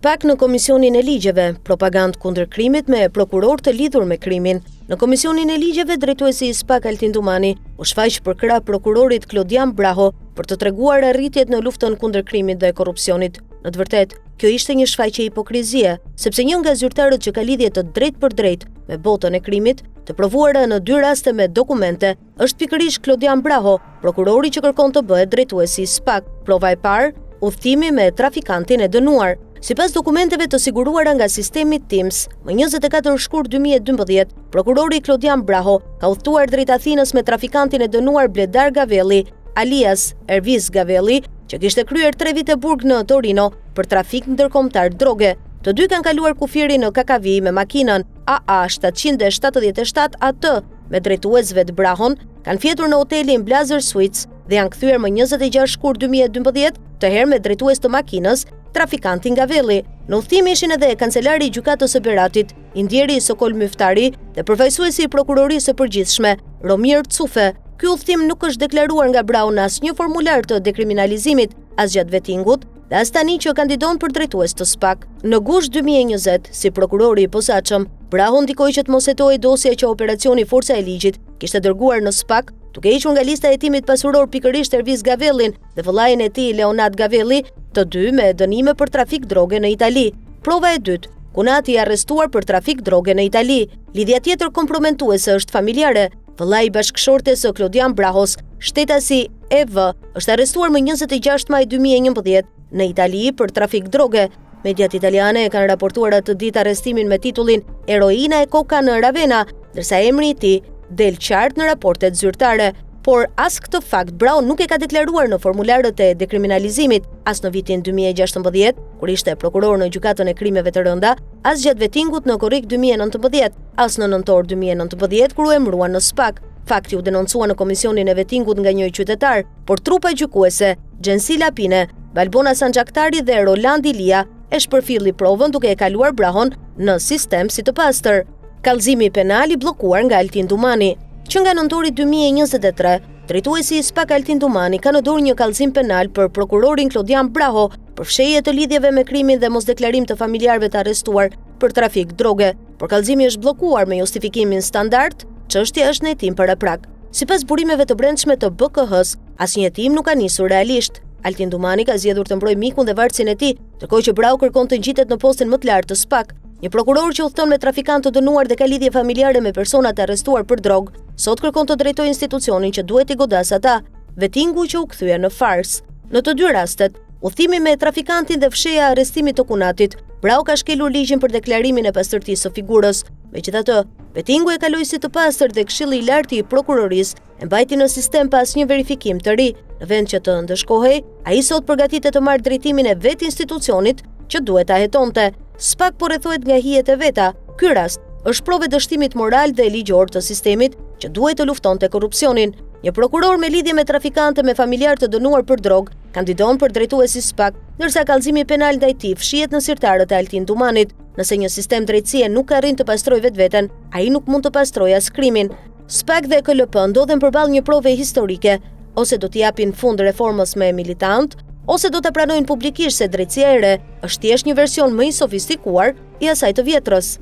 SPAK në Komisionin e Ligjeve, propagandë kundër krimit me prokuror të lidhur me krimin. Në Komisionin e Ligjeve, drejtuesi i SPAK Altin Dumani u shfaq për krah prokurorit Klodian Braho për të treguar arritjet në luftën kundër krimit dhe korrupsionit. Në të vërtetë, kjo ishte një shfaqje hipokrizie, sepse një nga zyrtarët që ka lidhje të drejtë për drejtë me botën e krimit, të provuara në 2 raste me dokumente, është pikërisht Klodian Braho, prokurori që kërkon të bëhet drejtuesi i SPAK. Prova e parë, udhëtimi me trafikantin e dënuar. Sipas dokumenteve të siguruara nga sistemi TIMS, më 24 shkurt 2012, prokurori Klodian Braho ka udhëtuar drejt Athinës me trafikantin e dënuar Bledar Gavelli, alias Ervis Gavelli, që kishte kryer 3 vite burg në Torino për trafik ndërkombëtar droge. Të dy kanë kaluar kufirin në Kakavi me makinën AA 777 AT me drejtues vet Brahon, kanë fjetur në hotelin Blazer Suites dhe janë kthyer më 26 shkurt 2012, të herë me drejtues të makinës, trafikantin Gavelli. Në udhëtim ishin edhe kancelari i gjykatës së Beratit, indjeri Sokol Myftari dhe përfaqësuesi i prokurorisë së përgjithshme, Romir Cufe. Ky udhëtim nuk është deklaruar nga Braho në asnjë formular të dekriminalizimit, as gjatë vettingut, dhe as tani që kandidon për drejtues të SPAK. Në gusht 2020, si prokurori i posaçëm, Braho ndikoi që të mos hetohej dosja që operacioni Forca e Ligjit kishte dërguar në SPAK, duke hequr nga lista e hetimit pasuror pikërisht Ervis Gavellin dhe vëllain e tij Leonard Gavelli, të dy me dënime për trafik droge në Itali. Prova e dytë, Kunati i arrestuar për trafik droge në Itali. Lidhja tjetër komprometuese është familjare. Vëllai i bashkëshortes së Klodian Brahos, shtetasi EV, është arrestuar më 26 maj 2011 në Itali për trafik droge. Mediat italiane kanë raportuar atë ditë arrestimin me titullin Eroina e koka në Ravenna, ndërsa emri i tij del qartë në raportet zyrtare. Por as këtë fakt Braho nuk e ka deklaruar në formularët e dekriminalizimit, as në vitin 2016, kur ishte prokuror në gjykatën e krimeve të rënda, as gjatë vettingut në korrik 2019, as në nëntor 2019, kur u emëruan në SPAK. Fakti u denoncua në komisionin e vettingut nga një qytetar, por trupa gjykuese, Gjensi Lapine, Balbona Sanxhaktari dhe Roland Ilia e shpërfilli provën duke e kaluar Brahon në sistem si të pastër. Kallëzimi penal i bllokuar nga Altin Dumani. Që nga nëntori 2023, drejtuesi i SPAK Altin Dumani ka në dorë një kallëzim penal për prokurorin Klodian Braho për fshehje të lidhjeve me krimin dhe mosdeklarim të familjarëve të arrestuar për trafik droge, por kallëzimi është bllokuar me justifikimin standard, çështja është në hetim paraprak. Sipas burimeve të brendshme të BKH-s, asnjë hetim nuk ka nisur realisht. Altin Dumani ka zgjedhur të mbrojë mikun dhe varësin e tij, ndërkohë që Braho kërkon të ngjitet në postin më të lartë të SPAK. Një prokuror që udhëton me trafikantë të dënuar dhe ka lidhje familjare me persona të arrestuar për drogë, sot kërkon të drejtojë institucionin që duhet i godas ata, vettingu që u kthye në fars. Në të dy rastet, udhëtimi me trafikantin dhe fshehja e arrestimit të Kunatit, Braho ka shkelur ligjin për deklarimin e pastërtisë së figurës. Megjithatë, vettingu e kaloi si të pastër dhe Këshilli i Lartë i Prokurorisë e mbajti në sistem pa asnjë verifikim të ri. Në vend që të ndëshkohej, ai sot përgatitet të marrë drejtimin e vet institucionit që duhet ta hetonte. SPAK po rrethohet nga hijet e veta. Ky rast është provë dështimit moral dhe ligjor të sistemit që duhet të luftonte korrupsionin. Një prokuror me lidhje me trafikante me familjar të dënuar për drogë kandidon për drejtuesi SPAK, ndërsa kallëzimi penal ndaj tij fshihet në sirtarët e Altin Dumanit. Nëse një sistem drejtësie nuk arrin të pastrojë vetveten, ai nuk mund të pastrojë as krimin. SPAK dhe KLP ndodhen përballë një prove historike, ose do t'i japin fund reformës me militant, ose do të pranojnë publikisht se drejtësia e re është thjesht një version më i sofistikuar i asaj të vjetrës.